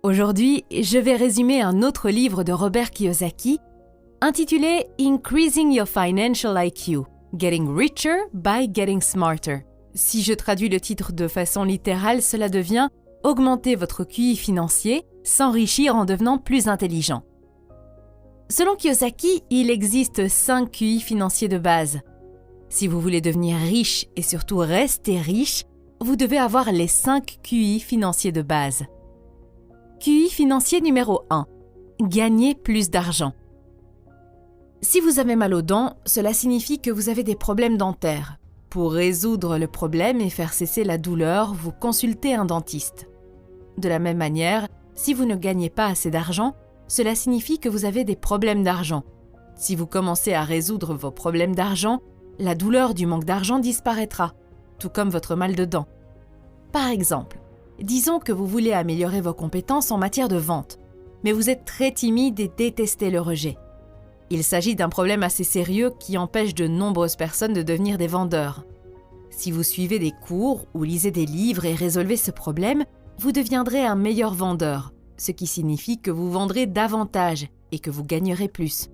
Aujourd'hui, je vais résumer un autre livre de Robert Kiyosaki intitulé « Increasing Your Financial IQ – Getting Richer by Getting Smarter ». Si je traduis le titre de façon littérale, cela devient « Augmenter votre QI financier, s'enrichir en devenant plus intelligent ». Selon Kiyosaki, il existe 5 QI financiers de base. Si vous voulez devenir riche et surtout rester riche, vous devez avoir les 5 QI financiers de base. QI financier numéro 1. Gagner plus d'argent. Si vous avez mal aux dents, cela signifie que vous avez des problèmes dentaires. Pour résoudre le problème et faire cesser la douleur, vous consultez un dentiste. De la même manière, si vous ne gagnez pas assez d'argent, cela signifie que vous avez des problèmes d'argent. Si vous commencez à résoudre vos problèmes d'argent, la douleur du manque d'argent disparaîtra, tout comme votre mal de dents. Par exemple, disons que vous voulez améliorer vos compétences en matière de vente, mais vous êtes très timide et détestez le rejet. Il s'agit d'un problème assez sérieux qui empêche de nombreuses personnes de devenir des vendeurs. Si vous suivez des cours ou lisez des livres et résolvez ce problème, vous deviendrez un meilleur vendeur, ce qui signifie que vous vendrez davantage et que vous gagnerez plus.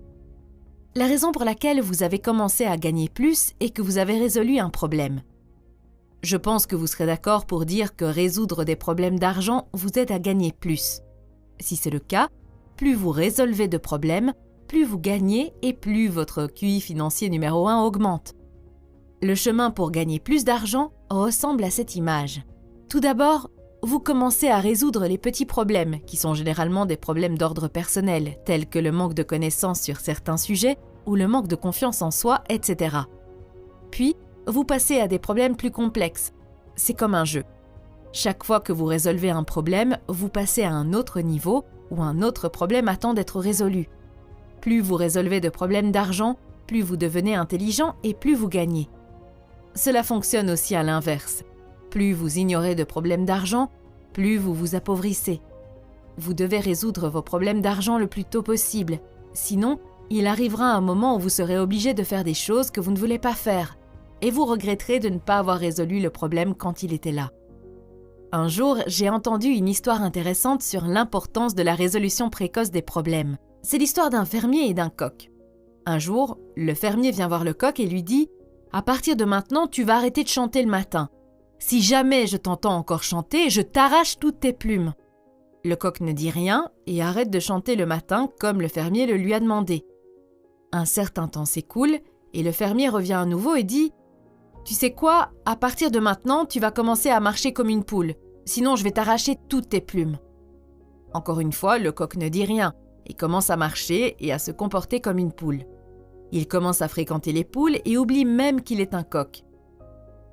La raison pour laquelle vous avez commencé à gagner plus est que vous avez résolu un problème. Je pense que vous serez d'accord pour dire que résoudre des problèmes d'argent vous aide à gagner plus. Si c'est le cas, plus vous résolvez de problèmes, plus vous gagnez et plus votre QI financier numéro 1 augmente. Le chemin pour gagner plus d'argent ressemble à cette image. Tout d'abord, vous commencez à résoudre les petits problèmes, qui sont généralement des problèmes d'ordre personnel, tels que le manque de connaissances sur certains sujets ou le manque de confiance en soi, etc. Puis, vous passez à des problèmes plus complexes. C'est comme un jeu. Chaque fois que vous résolvez un problème, vous passez à un autre niveau où un autre problème attend d'être résolu. Plus vous résolvez de problèmes d'argent, plus vous devenez intelligent et plus vous gagnez. Cela fonctionne aussi à l'inverse. Plus vous ignorez de problèmes d'argent, plus vous vous appauvrissez. Vous devez résoudre vos problèmes d'argent le plus tôt possible. Sinon, il arrivera un moment où vous serez obligé de faire des choses que vous ne voulez pas faire. Et vous regretterez de ne pas avoir résolu le problème quand il était là. Un jour, j'ai entendu une histoire intéressante sur l'importance de la résolution précoce des problèmes. C'est l'histoire d'un fermier et d'un coq. Un jour, le fermier vient voir le coq et lui dit « À partir de maintenant, tu vas arrêter de chanter le matin. Si jamais je t'entends encore chanter, je t'arrache toutes tes plumes. » Le coq ne dit rien et arrête de chanter le matin comme le fermier le lui a demandé. Un certain temps s'écoule et le fermier revient à nouveau et dit « Tu sais quoi, à partir de maintenant, tu vas commencer à marcher comme une poule, sinon je vais t'arracher toutes tes plumes. » Encore une fois, le coq ne dit rien et commence à marcher et à se comporter comme une poule. Il commence à fréquenter les poules et oublie même qu'il est un coq.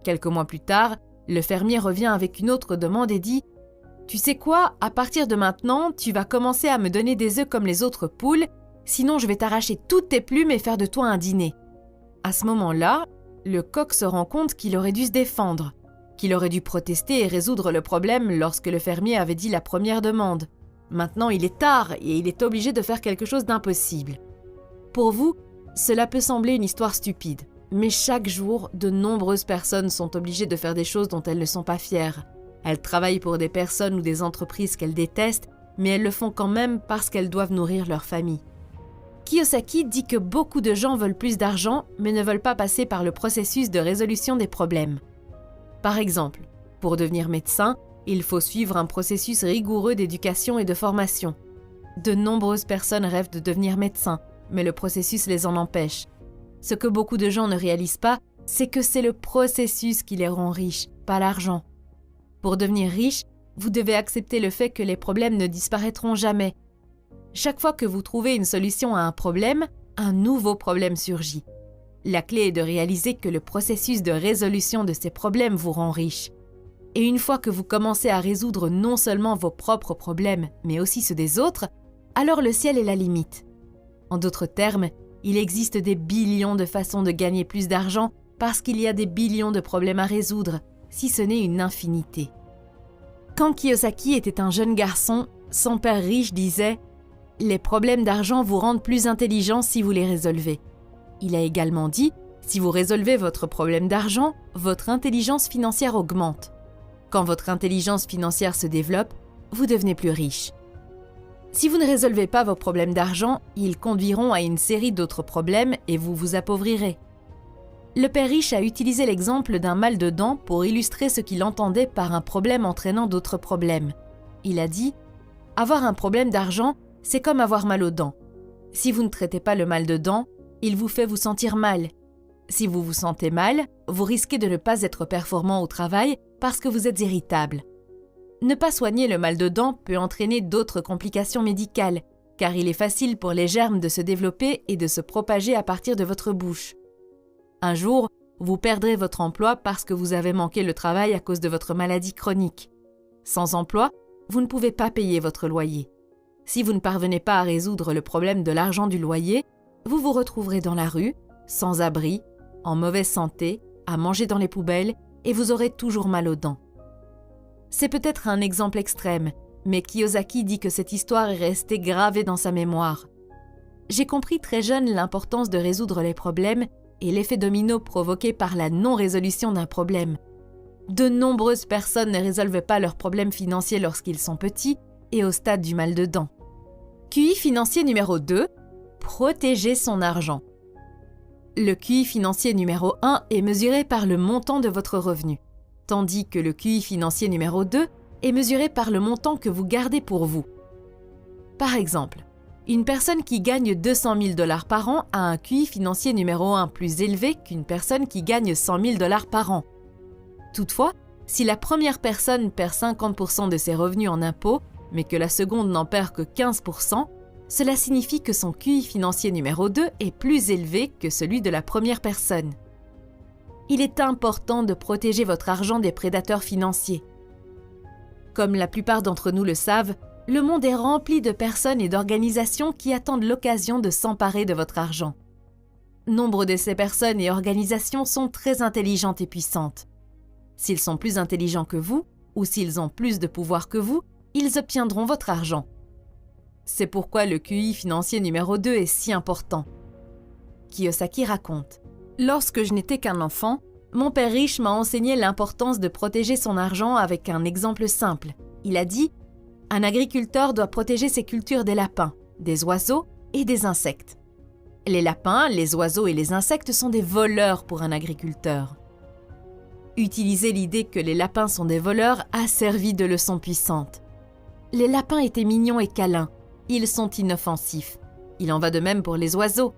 Quelques mois plus tard, le fermier revient avec une autre demande et dit « Tu sais quoi, à partir de maintenant, tu vas commencer à me donner des œufs comme les autres poules, sinon je vais t'arracher toutes tes plumes et faire de toi un dîner. » À ce moment-là, le coq se rend compte qu'il aurait dû se défendre, qu'il aurait dû protester et résoudre le problème lorsque le fermier avait dit la première demande. Maintenant, il est tard et il est obligé de faire quelque chose d'impossible. Pour vous, cela peut sembler une histoire stupide, mais chaque jour, de nombreuses personnes sont obligées de faire des choses dont elles ne sont pas fières. Elles travaillent pour des personnes ou des entreprises qu'elles détestent, mais elles le font quand même parce qu'elles doivent nourrir leur famille. Kiyosaki dit que beaucoup de gens veulent plus d'argent, mais ne veulent pas passer par le processus de résolution des problèmes. Par exemple, pour devenir médecin, il faut suivre un processus rigoureux d'éducation et de formation. De nombreuses personnes rêvent de devenir médecins, mais le processus les en empêche. Ce que beaucoup de gens ne réalisent pas, c'est que c'est le processus qui les rend riches, pas l'argent. Pour devenir riche, vous devez accepter le fait que les problèmes ne disparaîtront jamais. Chaque fois que vous trouvez une solution à un problème, un nouveau problème surgit. La clé est de réaliser que le processus de résolution de ces problèmes vous rend riche. Et une fois que vous commencez à résoudre non seulement vos propres problèmes, mais aussi ceux des autres, alors le ciel est la limite. En d'autres termes, il existe des billions de façons de gagner plus d'argent parce qu'il y a des billions de problèmes à résoudre, si ce n'est une infinité. Quand Kiyosaki était un jeune garçon, son père riche disait « Les problèmes d'argent vous rendent plus intelligent si vous les résolvez. » Il a également dit « Si vous résolvez votre problème d'argent, votre intelligence financière augmente. Quand votre intelligence financière se développe, vous devenez plus riche. Si vous ne résolvez pas vos problèmes d'argent, ils conduiront à une série d'autres problèmes et vous vous appauvrirez. Le père riche a utilisé l'exemple d'un mal de dents pour illustrer ce qu'il entendait par un problème entraînant d'autres problèmes. Il a dit « Avoir un problème d'argent, c'est comme avoir mal aux dents. Si vous ne traitez pas le mal de dents, il vous fait vous sentir mal. Si vous vous sentez mal, vous risquez de ne pas être performant au travail parce que vous êtes irritable. Ne pas soigner le mal de dents peut entraîner d'autres complications médicales, car il est facile pour les germes de se développer et de se propager à partir de votre bouche. Un jour, vous perdrez votre emploi parce que vous avez manqué le travail à cause de votre maladie chronique. Sans emploi, vous ne pouvez pas payer votre loyer. Si vous ne parvenez pas à résoudre le problème de l'argent du loyer, vous vous retrouverez dans la rue, sans abri, en mauvaise santé, à manger dans les poubelles et vous aurez toujours mal aux dents. C'est peut-être un exemple extrême, mais Kiyosaki dit que cette histoire est restée gravée dans sa mémoire. J'ai compris très jeune l'importance de résoudre les problèmes et l'effet domino provoqué par la non-résolution d'un problème. De nombreuses personnes ne résolvent pas leurs problèmes financiers lorsqu'ils sont petits et au stade du mal de dents. QI financier numéro 2, protéger son argent. Le QI financier numéro 1 est mesuré par le montant de votre revenu, tandis que le QI financier numéro 2 est mesuré par le montant que vous gardez pour vous. Par exemple, une personne qui gagne 200 000 $ par an a un QI financier numéro 1 plus élevé qu'une personne qui gagne 100 000 $ par an. Toutefois, si la première personne perd 50% de ses revenus en impôts, mais que la seconde n'en perd que 15%, cela signifie que son QI financier numéro 2 est plus élevé que celui de la première personne. Il est important de protéger votre argent des prédateurs financiers. Comme la plupart d'entre nous le savent, le monde est rempli de personnes et d'organisations qui attendent l'occasion de s'emparer de votre argent. Nombre de ces personnes et organisations sont très intelligentes et puissantes. S'ils sont plus intelligents que vous, ou s'ils ont plus de pouvoir que vous, ils obtiendront votre argent. C'est pourquoi le QI financier numéro 2 est si important. Kiyosaki raconte « Lorsque je n'étais qu'un enfant, mon père riche m'a enseigné l'importance de protéger son argent avec un exemple simple. Il a dit « Un agriculteur doit protéger ses cultures des lapins, des oiseaux et des insectes. Les lapins, les oiseaux et les insectes sont des voleurs pour un agriculteur. » Utiliser l'idée que les lapins sont des voleurs a servi de leçon puissante. Les lapins étaient mignons et câlins. Ils sont inoffensifs. Il en va de même pour les oiseaux.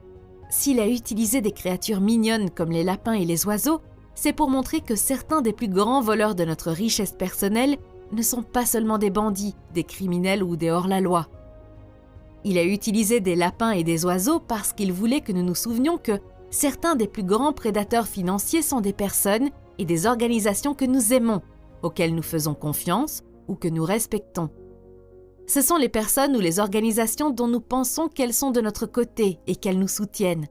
S'il a utilisé des créatures mignonnes comme les lapins et les oiseaux, c'est pour montrer que certains des plus grands voleurs de notre richesse personnelle ne sont pas seulement des bandits, des criminels ou des hors-la-loi. Il a utilisé des lapins et des oiseaux parce qu'il voulait que nous nous souvenions que certains des plus grands prédateurs financiers sont des personnes et des organisations que nous aimons, auxquelles nous faisons confiance ou que nous respectons. Ce sont les personnes ou les organisations dont nous pensons qu'elles sont de notre côté et qu'elles nous soutiennent.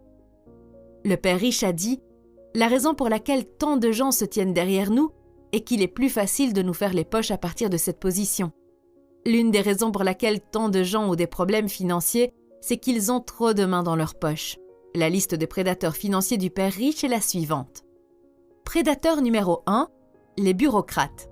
Le père riche a dit « La raison pour laquelle tant de gens se tiennent derrière nous est qu'il est plus facile de nous faire les poches à partir de cette position. L'une des raisons pour laquelle tant de gens ont des problèmes financiers, c'est qu'ils ont trop de mains dans leurs poches. La liste des prédateurs financiers du père riche est la suivante. Prédateur numéro 1, les bureaucrates.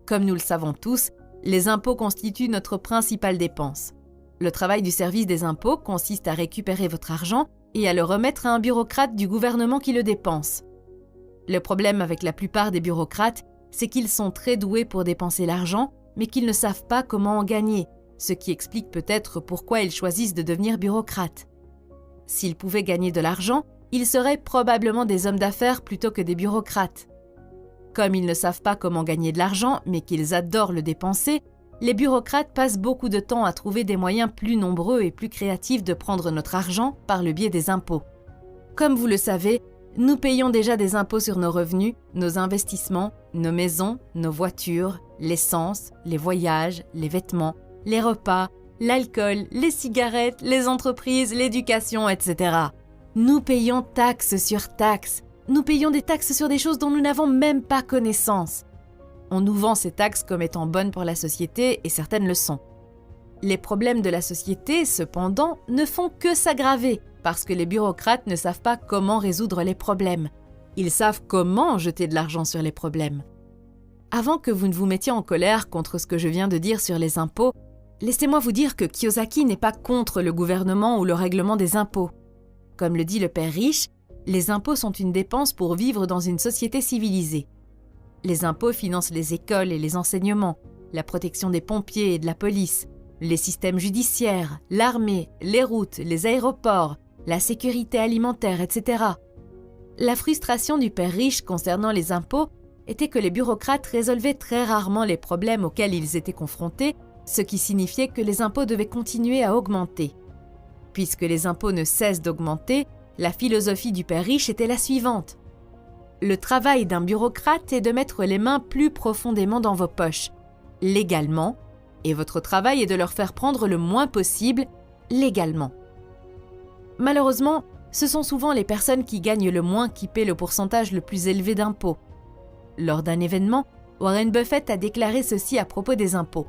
Comme nous le savons tous, les impôts constituent notre principale dépense. Le travail du service des impôts consiste à récupérer votre argent et à le remettre à un bureaucrate du gouvernement qui le dépense. Le problème avec la plupart des bureaucrates, c'est qu'ils sont très doués pour dépenser l'argent, mais qu'ils ne savent pas comment en gagner, ce qui explique peut-être pourquoi ils choisissent de devenir bureaucrates. S'ils pouvaient gagner de l'argent, ils seraient probablement des hommes d'affaires plutôt que des bureaucrates. Comme ils ne savent pas comment gagner de l'argent, mais qu'ils adorent le dépenser, les bureaucrates passent beaucoup de temps à trouver des moyens plus nombreux et plus créatifs de prendre notre argent par le biais des impôts. Comme vous le savez, nous payons déjà des impôts sur nos revenus, nos investissements, nos maisons, nos voitures, l'essence, les voyages, les vêtements, les repas, l'alcool, les cigarettes, les entreprises, l'éducation, etc. Nous payons taxes sur taxes. Nous payons des taxes sur des choses dont nous n'avons même pas connaissance. On nous vend ces taxes comme étant bonnes pour la société et certaines le sont. Les problèmes de la société, cependant, ne font que s'aggraver parce que les bureaucrates ne savent pas comment résoudre les problèmes. Ils savent comment jeter de l'argent sur les problèmes. Avant que vous ne vous mettiez en colère contre ce que je viens de dire sur les impôts, Laissez-moi vous dire que Kiyosaki n'est pas contre le gouvernement ou le règlement des impôts. Comme le dit le père riche, les impôts sont une dépense pour vivre dans une société civilisée. Les impôts financent les écoles et les enseignements, la protection des pompiers et de la police, les systèmes judiciaires, l'armée, les routes, les aéroports, la sécurité alimentaire, etc. La frustration du père riche concernant les impôts était que les bureaucrates résolvaient très rarement les problèmes auxquels ils étaient confrontés, ce qui signifiait que les impôts devaient continuer à augmenter. Puisque les impôts ne cessent d'augmenter, la philosophie du père riche était la suivante. Le travail d'un bureaucrate est de mettre les mains plus profondément dans vos poches, légalement, et votre travail est de leur faire prendre le moins possible, légalement. Malheureusement, ce sont souvent les personnes qui gagnent le moins qui paient le pourcentage le plus élevé d'impôts. Lors d'un événement, Warren Buffett a déclaré ceci à propos des impôts.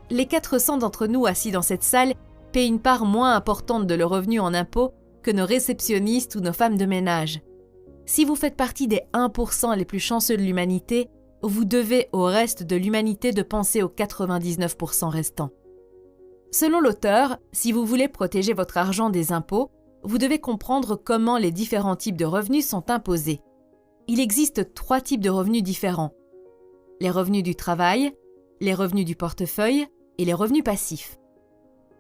Les 400 d'entre nous assis dans cette salle paient une part moins importante de leur revenu en impôts que nos réceptionnistes ou nos femmes de ménage. Si vous faites partie des 1% les plus chanceux de l'humanité, vous devez au reste de l'humanité de penser aux 99% restants. Selon l'auteur, si vous voulez protéger votre argent des impôts, vous devez comprendre comment les différents types de revenus sont imposés. Il existe 3 types de revenus différents. Les revenus du travail, les revenus du portefeuille et les revenus passifs.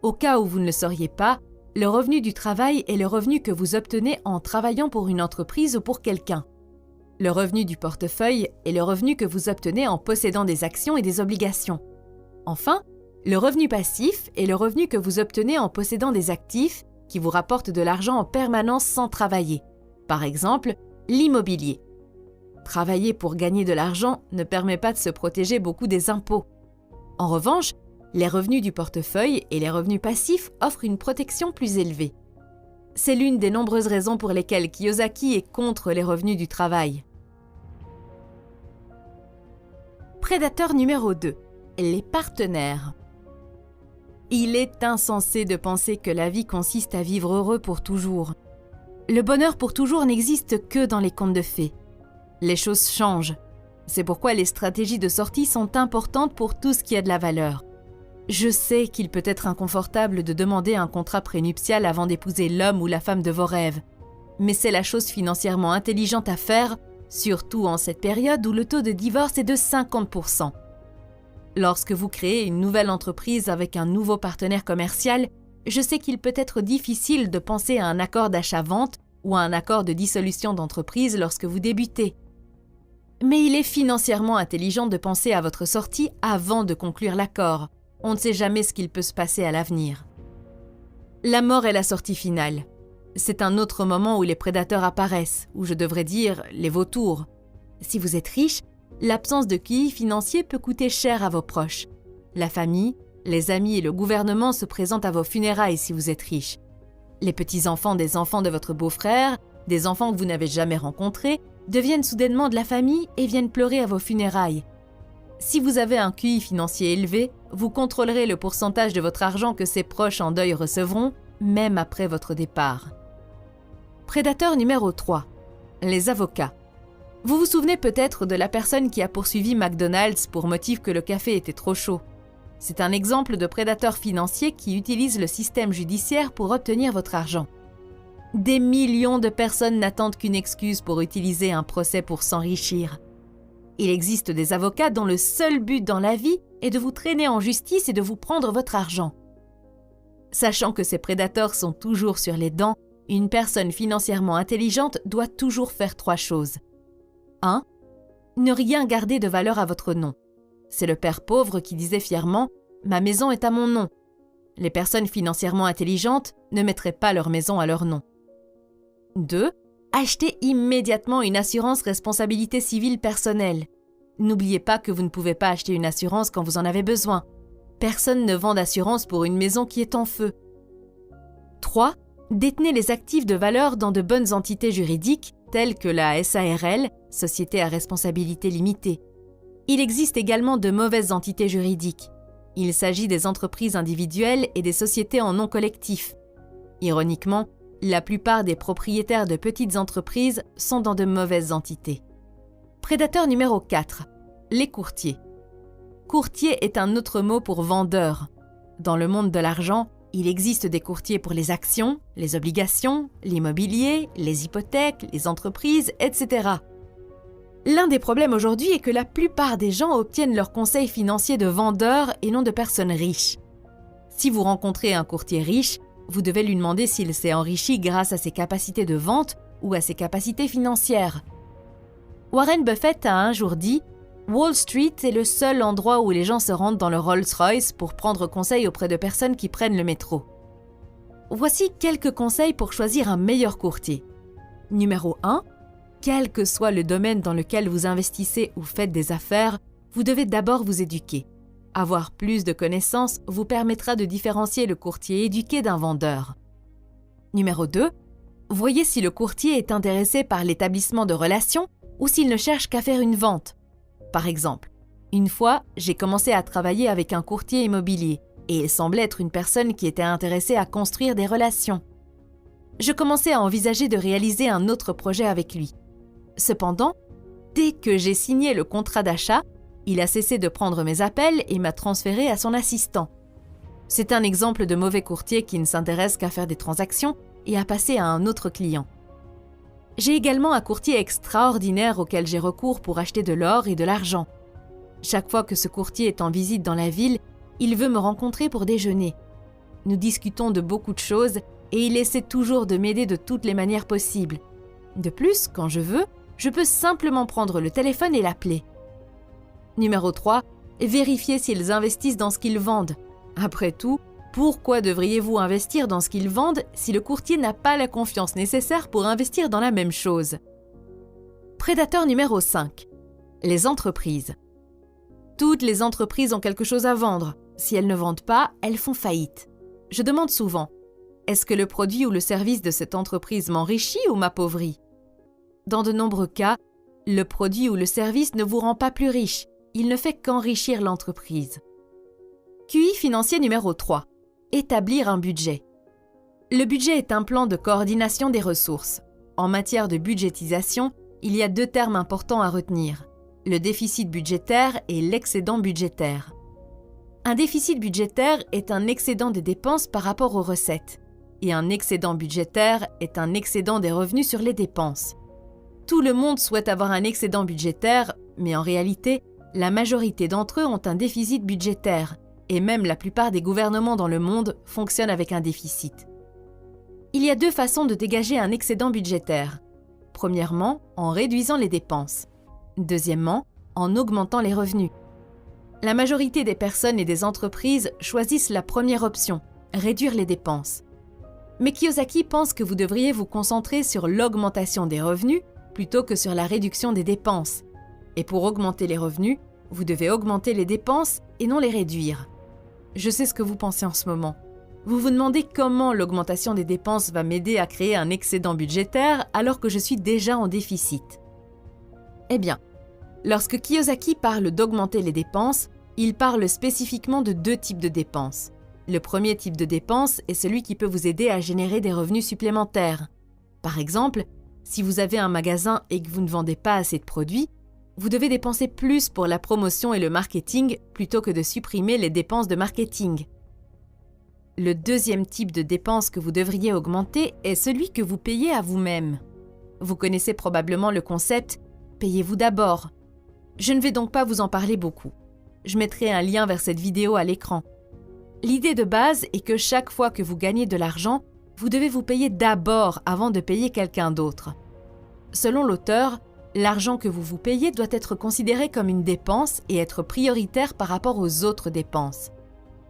Au cas où vous ne le sauriez pas, le revenu du travail est le revenu que vous obtenez en travaillant pour une entreprise ou pour quelqu'un. Le revenu du portefeuille est le revenu que vous obtenez en possédant des actions et des obligations. Enfin, le revenu passif est le revenu que vous obtenez en possédant des actifs qui vous rapportent de l'argent en permanence sans travailler. Par exemple, l'immobilier. Travailler pour gagner de l'argent ne permet pas de se protéger beaucoup des impôts. En revanche, les revenus du portefeuille et les revenus passifs offrent une protection plus élevée. C'est l'une des nombreuses raisons pour lesquelles Kiyosaki est contre les revenus du travail. Prédateur numéro 2. Les partenaires. Il est insensé de penser que la vie consiste à vivre heureux pour toujours. Le bonheur pour toujours n'existe que dans les contes de fées. Les choses changent. C'est pourquoi les stratégies de sortie sont importantes pour tout ce qui a de la valeur. Je sais qu'il peut être inconfortable de demander un contrat prénuptial avant d'épouser l'homme ou la femme de vos rêves. Mais c'est la chose financièrement intelligente à faire, surtout en cette période où le taux de divorce est de 50%. Lorsque vous créez une nouvelle entreprise avec un nouveau partenaire commercial, je sais qu'il peut être difficile de penser à un accord d'achat-vente ou à un accord de dissolution d'entreprise lorsque vous débutez. Mais il est financièrement intelligent de penser à votre sortie avant de conclure l'accord. On ne sait jamais ce qu'il peut se passer à l'avenir. La mort est la sortie finale. C'est un autre moment où les prédateurs apparaissent, ou je devrais dire les vautours. Si vous êtes riche, l'absence de QI financier peut coûter cher à vos proches. La famille, les amis et le gouvernement se présentent à vos funérailles si vous êtes riche. Les petits-enfants des enfants de votre beau-frère, des enfants que vous n'avez jamais rencontrés, deviennent soudainement de la famille et viennent pleurer à vos funérailles. Si vous avez un QI financier élevé, vous contrôlerez le pourcentage de votre argent que ces proches en deuil recevront, même après votre départ. Prédateur numéro 3. Les avocats. Vous vous souvenez peut-être de la personne qui a poursuivi McDonald's pour motif que le café était trop chaud. C'est un exemple de prédateur financier qui utilise le système judiciaire pour obtenir votre argent. Des millions de personnes n'attendent qu'une excuse pour utiliser un procès pour s'enrichir. Il existe des avocats dont le seul but dans la vie est de vous traîner en justice et de vous prendre votre argent. Sachant que ces prédateurs sont toujours sur les dents, une personne financièrement intelligente doit toujours faire 3 choses. 1. Ne rien garder de valeur à votre nom. C'est le père pauvre qui disait fièrement « Ma maison est à mon nom ». Les personnes financièrement intelligentes ne mettraient pas leur maison à leur nom. 2. Achetez immédiatement une assurance responsabilité civile personnelle. N'oubliez pas que vous ne pouvez pas acheter une assurance quand vous en avez besoin. Personne ne vend d'assurance pour une maison qui est en feu. 3. Détenez les actifs de valeur dans de bonnes entités juridiques telles que la SARL, Société à responsabilité limitée. Il existe également de mauvaises entités juridiques. Il s'agit des entreprises individuelles et des sociétés en nom collectif. Ironiquement, la plupart des propriétaires de petites entreprises sont dans de mauvaises entités. Prédateur numéro 4. Les courtiers. Courtier est un autre mot pour vendeur. Dans le monde de l'argent, il existe des courtiers pour les actions, les obligations, l'immobilier, les hypothèques, les entreprises, etc. L'un des problèmes aujourd'hui est que la plupart des gens obtiennent leurs conseils financiers de vendeurs et non de personnes riches. Si vous rencontrez un courtier riche, vous devez lui demander s'il s'est enrichi grâce à ses capacités de vente ou à ses capacités financières. Warren Buffett a un jour dit « Wall Street est le seul endroit où les gens se rendent dans le Rolls-Royce pour prendre conseil auprès de personnes qui prennent le métro. » Voici quelques conseils pour choisir un meilleur courtier. Numéro 1. Quel que soit le domaine dans lequel vous investissez ou faites des affaires, vous devez d'abord vous éduquer. Avoir plus de connaissances vous permettra de différencier le courtier éduqué d'un vendeur. Numéro 2. Voyez si le courtier est intéressé par l'établissement de relations ou s'il ne cherche qu'à faire une vente. Par exemple, une fois, j'ai commencé à travailler avec un courtier immobilier et il semblait être une personne qui était intéressée à construire des relations. Je commençais à envisager de réaliser un autre projet avec lui. Cependant, dès que j'ai signé le contrat d'achat, il a cessé de prendre mes appels et m'a transféré à son assistant. C'est un exemple de mauvais courtier qui ne s'intéresse qu'à faire des transactions et à passer à un autre client. J'ai également un courtier extraordinaire auquel j'ai recours pour acheter de l'or et de l'argent. Chaque fois que ce courtier est en visite dans la ville, il veut me rencontrer pour déjeuner. Nous discutons de beaucoup de choses et il essaie toujours de m'aider de toutes les manières possibles. De plus, quand je veux, je peux simplement prendre le téléphone et l'appeler. Numéro 3. Vérifiez s'ils investissent dans ce qu'ils vendent. Après tout, pourquoi devriez-vous investir dans ce qu'ils vendent si le courtier n'a pas la confiance nécessaire pour investir dans la même chose? Prédateur numéro 5. Les entreprises. Toutes les entreprises ont quelque chose à vendre. Si elles ne vendent pas, elles font faillite. Je demande souvent, est-ce que le produit ou le service de cette entreprise m'enrichit ou m'appauvrit? Dans de nombreux cas, le produit ou le service ne vous rend pas plus riche, il ne fait qu'enrichir l'entreprise. QI financier numéro 3. Établir un budget. Le budget est un plan de coordination des ressources. En matière de budgétisation, il y a 2 termes importants à retenir, le déficit budgétaire et l'excédent budgétaire. Un déficit budgétaire est un excédent des dépenses par rapport aux recettes, et un excédent budgétaire est un excédent des revenus sur les dépenses. Tout le monde souhaite avoir un excédent budgétaire, mais en réalité, la majorité d'entre eux ont un déficit budgétaire, et même la plupart des gouvernements dans le monde fonctionnent avec un déficit. Il y a 2 façons de dégager un excédent budgétaire. Premièrement, en réduisant les dépenses. Deuxièmement, en augmentant les revenus. La majorité des personnes et des entreprises choisissent la première option, réduire les dépenses. Mais Kiyosaki pense que vous devriez vous concentrer sur l'augmentation des revenus plutôt que sur la réduction des dépenses. Et pour augmenter les revenus, vous devez augmenter les dépenses et non les réduire. Je sais ce que vous pensez en ce moment. Vous vous demandez comment l'augmentation des dépenses va m'aider à créer un excédent budgétaire alors que je suis déjà en déficit. Eh bien, lorsque Kiyosaki parle d'augmenter les dépenses, il parle spécifiquement de 2 types de dépenses. Le premier type de dépense est celui qui peut vous aider à générer des revenus supplémentaires. Par exemple, si vous avez un magasin et que vous ne vendez pas assez de produits, vous devez dépenser plus pour la promotion et le marketing plutôt que de supprimer les dépenses de marketing. Le deuxième type de dépense que vous devriez augmenter est celui que vous payez à vous-même. Vous connaissez probablement le concept « payez-vous d'abord ». Je ne vais donc pas vous en parler beaucoup. Je mettrai un lien vers cette vidéo à l'écran. L'idée de base est que chaque fois que vous gagnez de l'argent, vous devez vous payer d'abord avant de payer quelqu'un d'autre. Selon l'auteur, l'argent que vous vous payez doit être considéré comme une dépense et être prioritaire par rapport aux autres dépenses.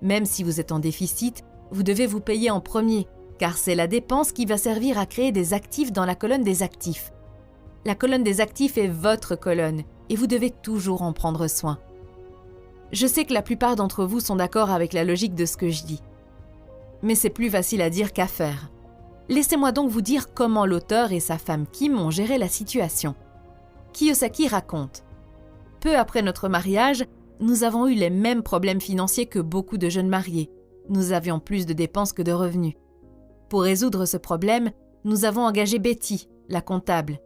Même si vous êtes en déficit, vous devez vous payer en premier, car c'est la dépense qui va servir à créer des actifs dans la colonne des actifs. La colonne des actifs est votre colonne et vous devez toujours en prendre soin. Je sais que la plupart d'entre vous sont d'accord avec la logique de ce que je dis. Mais c'est plus facile à dire qu'à faire. Laissez-moi donc vous dire comment l'auteur et sa femme Kim ont géré la situation. Kiyosaki raconte « Peu après notre mariage, nous avons eu les mêmes problèmes financiers que beaucoup de jeunes mariés. Nous avions plus de dépenses que de revenus. Pour résoudre ce problème, nous avons engagé Betty, la comptable.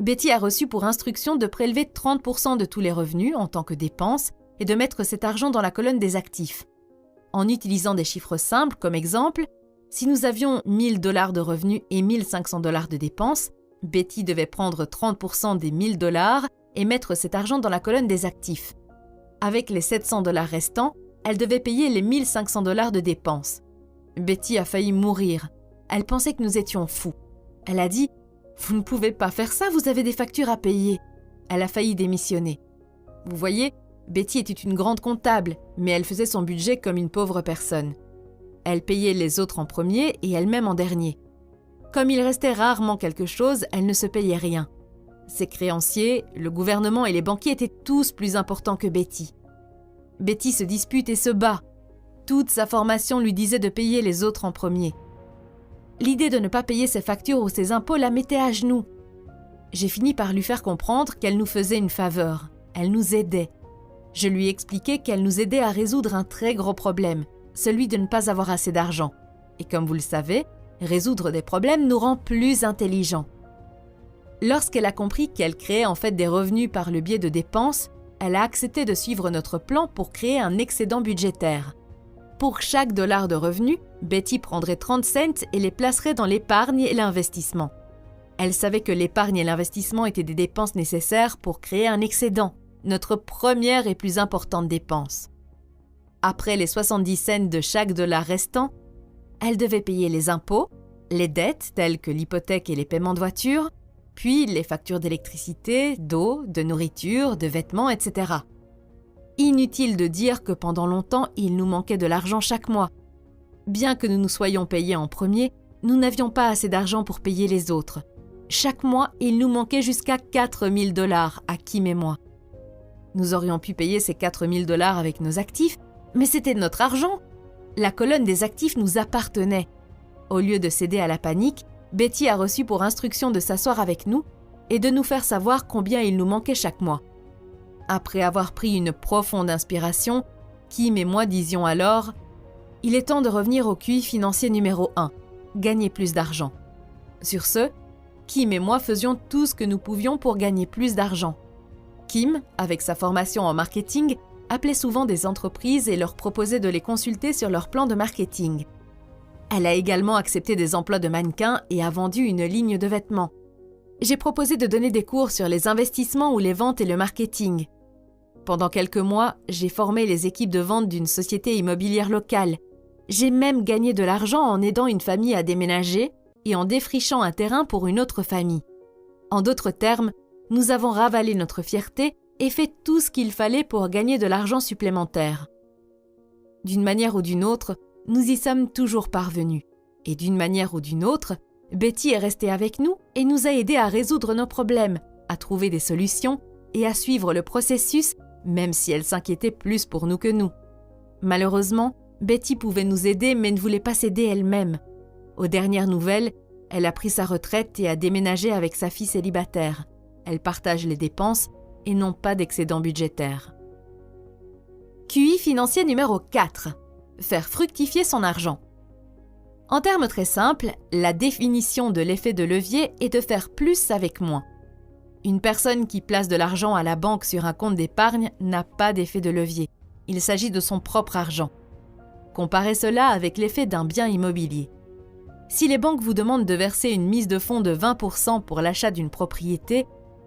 Betty a reçu pour instruction de prélever 30% de tous les revenus en tant que dépenses et de mettre cet argent dans la colonne des actifs. En utilisant des chiffres simples comme exemple, si nous avions 1 000 $ de revenus et 1 500 $ de dépenses, Betty devait prendre 30% des 1 000 $ et mettre cet argent dans la colonne des actifs. Avec les 700 $ restants, elle devait payer les 1 500 $ de dépenses. Betty a failli mourir. Elle pensait que nous étions fous. Elle a dit « Vous ne pouvez pas faire ça, vous avez des factures à payer ». Elle a failli démissionner. Vous voyez, Betty était une grande comptable, mais elle faisait son budget comme une pauvre personne. Elle payait les autres en premier et elle-même en dernier. Comme il restait rarement quelque chose, elle ne se payait rien. Ses créanciers, le gouvernement et les banquiers étaient tous plus importants que Betty. Betty se dispute et se bat. Toute sa formation lui disait de payer les autres en premier. L'idée de ne pas payer ses factures ou ses impôts la mettait à genoux. J'ai fini par lui faire comprendre qu'elle nous faisait une faveur. Elle nous aidait. Je lui expliquais qu'elle nous aidait à résoudre un très gros problème, celui de ne pas avoir assez d'argent. Et comme vous le savez, résoudre des problèmes nous rend plus intelligents. Lorsqu'elle a compris qu'elle créait en fait des revenus par le biais de dépenses, elle a accepté de suivre notre plan pour créer un excédent budgétaire. Pour chaque dollar de revenus, Betty prendrait 30 cents et les placerait dans l'épargne et l'investissement. Elle savait que l'épargne et l'investissement étaient des dépenses nécessaires pour créer un excédent, notre première et plus importante dépense. Après les 70 cents de chaque dollar restant, elle devait payer les impôts, les dettes telles que l'hypothèque et les paiements de voiture, puis les factures d'électricité, d'eau, de nourriture, de vêtements, etc. Inutile de dire que pendant longtemps, il nous manquait de l'argent chaque mois. Bien que nous nous soyons payés en premier, nous n'avions pas assez d'argent pour payer les autres. Chaque mois, il nous manquait jusqu'à 4 000 $ à Kim et moi. Nous aurions pu payer ces 4 000 $ avec nos actifs, mais c'était notre argent. La colonne des actifs nous appartenait. Au lieu de céder à la panique, Betty a reçu pour instruction de s'asseoir avec nous et de nous faire savoir combien il nous manquait chaque mois. Après avoir pris une profonde inspiration, Kim et moi disions alors « Il est temps de revenir au QI financier numéro 1, gagner plus d'argent. » Sur ce, Kim et moi faisions tout ce que nous pouvions pour gagner plus d'argent. Kim, avec sa formation en marketing, appelait souvent des entreprises et leur proposait de les consulter sur leur plan de marketing. Elle a également accepté des emplois de mannequin et a vendu une ligne de vêtements. J'ai proposé de donner des cours sur les investissements ou les ventes et le marketing. Pendant quelques mois, j'ai formé les équipes de vente d'une société immobilière locale. J'ai même gagné de l'argent en aidant une famille à déménager et en défrichant un terrain pour une autre famille. En d'autres termes, nous avons ravalé notre fierté et fait tout ce qu'il fallait pour gagner de l'argent supplémentaire. D'une manière ou d'une autre, nous y sommes toujours parvenus. Et d'une manière ou d'une autre, Betty est restée avec nous et nous a aidés à résoudre nos problèmes, à trouver des solutions et à suivre le processus, même si elle s'inquiétait plus pour nous que nous. Malheureusement, Betty pouvait nous aider mais ne voulait pas s'aider elle-même. Aux dernières nouvelles, elle a pris sa retraite et a déménagé avec sa fille célibataire. Elle partage les dépenses et n'ont pas d'excédent budgétaire. QI financier numéro 4. Faire fructifier son argent. En termes très simples, la définition de l'effet de levier est de faire plus avec moins. Une personne qui place de l'argent à la banque sur un compte d'épargne n'a pas d'effet de levier. Il s'agit de son propre argent. Comparez cela avec l'effet d'un bien immobilier. Si les banques vous demandent de verser une mise de fonds de 20% pour l'achat d'une propriété,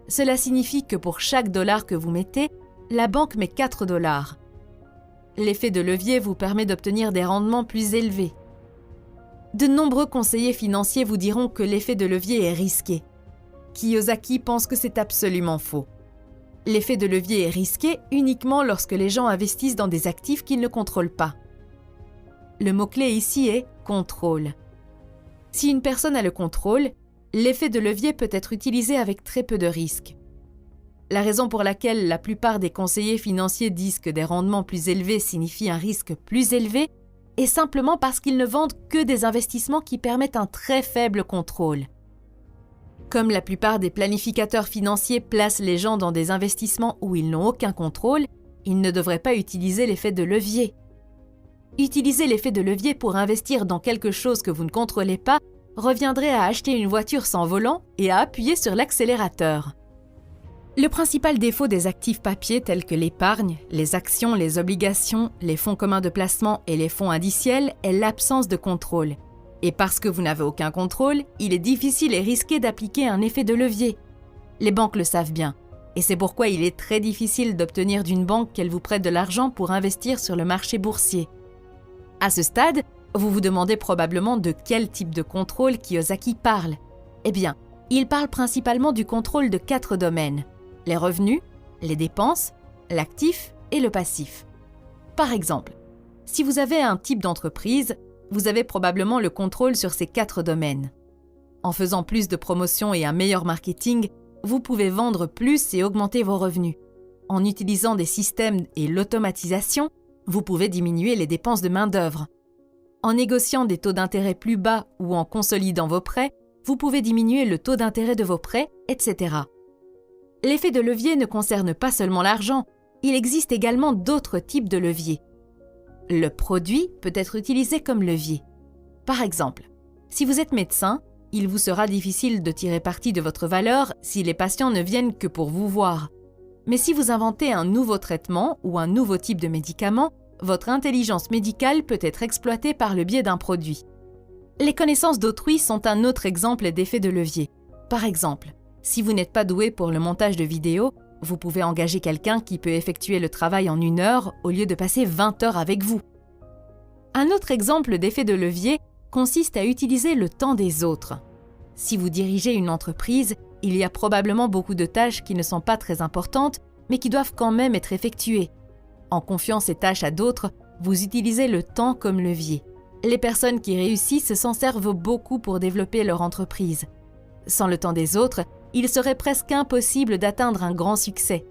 cela signifie que pour chaque dollar que vous mettez, la banque met 4 $. L'effet de levier vous permet d'obtenir des rendements plus élevés. De nombreux conseillers financiers vous diront que l'effet de levier est risqué. Kiyosaki pense que c'est absolument faux. L'effet de levier est risqué uniquement lorsque les gens investissent dans des actifs qu'ils ne contrôlent pas. Le mot-clé ici est « contrôle ». Si une personne a le contrôle, l'effet de levier peut être utilisé avec très peu de risques. La raison pour laquelle la plupart des conseillers financiers disent que des rendements plus élevés signifient un risque plus élevé est simplement parce qu'ils ne vendent que des investissements qui permettent un très faible contrôle. Comme la plupart des planificateurs financiers placent les gens dans des investissements où ils n'ont aucun contrôle, ils ne devraient pas utiliser l'effet de levier. Utiliser l'effet de levier pour investir dans quelque chose que vous ne contrôlez pas reviendrait à acheter une voiture sans volant et à appuyer sur l'accélérateur. Le principal défaut des actifs papier tels que l'épargne, les actions, les obligations, les fonds communs de placement et les fonds indiciels est l'absence de contrôle. Et parce que vous n'avez aucun contrôle, il est difficile et risqué d'appliquer un effet de levier. Les banques le savent bien, et c'est pourquoi il est très difficile d'obtenir d'une banque qu'elle vous prête de l'argent pour investir sur le marché boursier. À ce stade, vous vous demandez probablement de quel type de contrôle Kiyosaki parle. Eh bien, il parle principalement du contrôle de 4 domaines: les revenus, les dépenses, l'actif et le passif. Par exemple, si vous avez un type d'entreprise, vous avez probablement le contrôle sur ces 4 domaines. En faisant plus de promotions et un meilleur marketing, vous pouvez vendre plus et augmenter vos revenus. En utilisant des systèmes et l'automatisation, vous pouvez diminuer les dépenses de main-d'œuvre. En négociant des taux d'intérêt plus bas ou en consolidant vos prêts, vous pouvez diminuer le taux d'intérêt de vos prêts, etc. L'effet de levier ne concerne pas seulement l'argent, il existe également d'autres types de leviers. Le produit peut être utilisé comme levier. Par exemple, si vous êtes médecin, il vous sera difficile de tirer parti de votre valeur si les patients ne viennent que pour vous voir. Mais si vous inventez un nouveau traitement ou un nouveau type de médicament, votre intelligence médicale peut être exploitée par le biais d'un produit. Les connaissances d'autrui sont un autre exemple d'effet de levier. Par exemple, si vous n'êtes pas doué pour le montage de vidéos, vous pouvez engager quelqu'un qui peut effectuer le travail en 1 heure au lieu de passer 20 heures avec vous. Un autre exemple d'effet de levier consiste à utiliser le temps des autres. Si vous dirigez une entreprise, il y a probablement beaucoup de tâches qui ne sont pas très importantes, mais qui doivent quand même être effectuées. En confiant ces tâches à d'autres, vous utilisez le temps comme levier. Les personnes qui réussissent s'en servent beaucoup pour développer leur entreprise. Sans le temps des autres, il serait presque impossible d'atteindre un grand succès.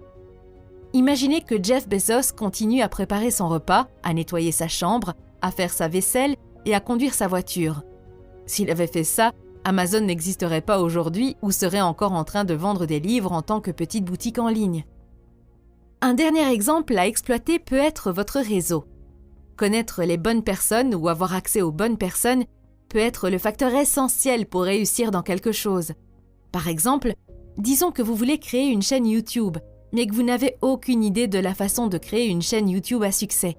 Imaginez que Jeff Bezos continue à préparer son repas, à nettoyer sa chambre, à faire sa vaisselle et à conduire sa voiture. S'il avait fait ça, Amazon n'existerait pas aujourd'hui ou serait encore en train de vendre des livres en tant que petite boutique en ligne. Un dernier exemple à exploiter peut être votre réseau. Connaître les bonnes personnes ou avoir accès aux bonnes personnes peut être le facteur essentiel pour réussir dans quelque chose. Par exemple, disons que vous voulez créer une chaîne YouTube, mais que vous n'avez aucune idée de la façon de créer une chaîne YouTube à succès.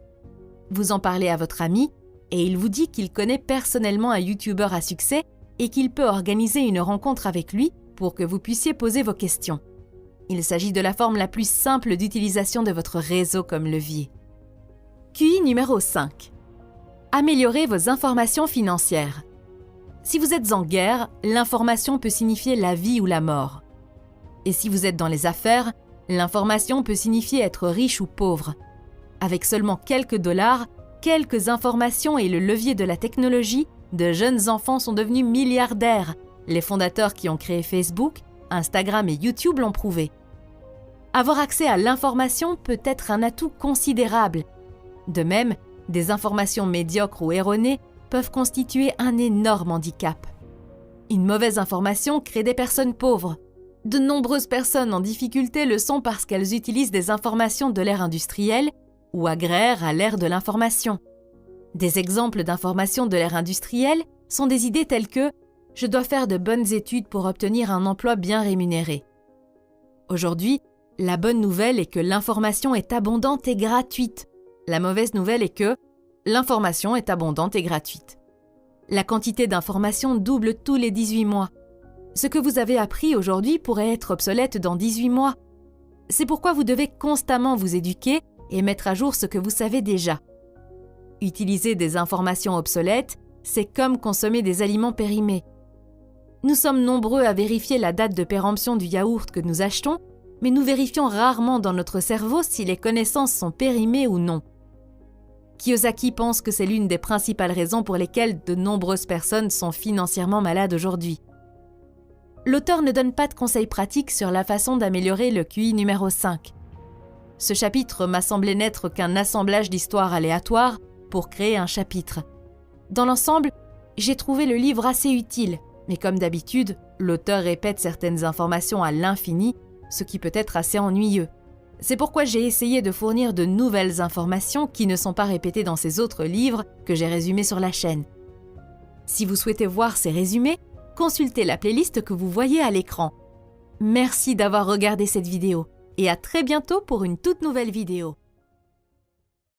Vous en parlez à votre ami et il vous dit qu'il connaît personnellement un YouTuber à succès et qu'il peut organiser une rencontre avec lui pour que vous puissiez poser vos questions. Il s'agit de la forme la plus simple d'utilisation de votre réseau comme levier. QI numéro 5. Améliorer vos informations financières. Si vous êtes en guerre, l'information peut signifier la vie ou la mort. Et si vous êtes dans les affaires, l'information peut signifier être riche ou pauvre. Avec seulement quelques dollars, quelques informations et le levier de la technologie, de jeunes enfants sont devenus milliardaires. Les fondateurs qui ont créé Facebook, Instagram et YouTube l'ont prouvé. Avoir accès à l'information peut être un atout considérable. De même, des informations médiocres ou erronées peuvent constituer un énorme handicap. Une mauvaise information crée des personnes pauvres. De nombreuses personnes en difficulté le sont parce qu'elles utilisent des informations de l'ère industrielle ou agraire à l'ère de l'information. Des exemples d'informations de l'ère industrielle sont des idées telles que « je dois faire de bonnes études pour obtenir un emploi bien rémunéré ». Aujourd'hui, la bonne nouvelle est que l'information est abondante et gratuite. La mauvaise nouvelle est que l'information est abondante et gratuite. La quantité d'informations double tous les 18 mois. Ce que vous avez appris aujourd'hui pourrait être obsolète dans 18 mois. C'est pourquoi vous devez constamment vous éduquer et mettre à jour ce que vous savez déjà. Utiliser des informations obsolètes, c'est comme consommer des aliments périmés. Nous sommes nombreux à vérifier la date de péremption du yaourt que nous achetons, mais nous vérifions rarement dans notre cerveau si les connaissances sont périmées ou non. Kiyosaki pense que c'est l'une des principales raisons pour lesquelles de nombreuses personnes sont financièrement malades aujourd'hui. L'auteur ne donne pas de conseils pratiques sur la façon d'améliorer le QI numéro 5. Ce chapitre m'a semblé n'être qu'un assemblage d'histoires aléatoires pour créer un chapitre. Dans l'ensemble, j'ai trouvé le livre assez utile, mais comme d'habitude, l'auteur répète certaines informations à l'infini, ce qui peut être assez ennuyeux. C'est pourquoi j'ai essayé de fournir de nouvelles informations qui ne sont pas répétées dans ces autres livres que j'ai résumés sur la chaîne. Si vous souhaitez voir ces résumés, consultez la playlist que vous voyez à l'écran. Merci d'avoir regardé cette vidéo et à très bientôt pour une toute nouvelle vidéo.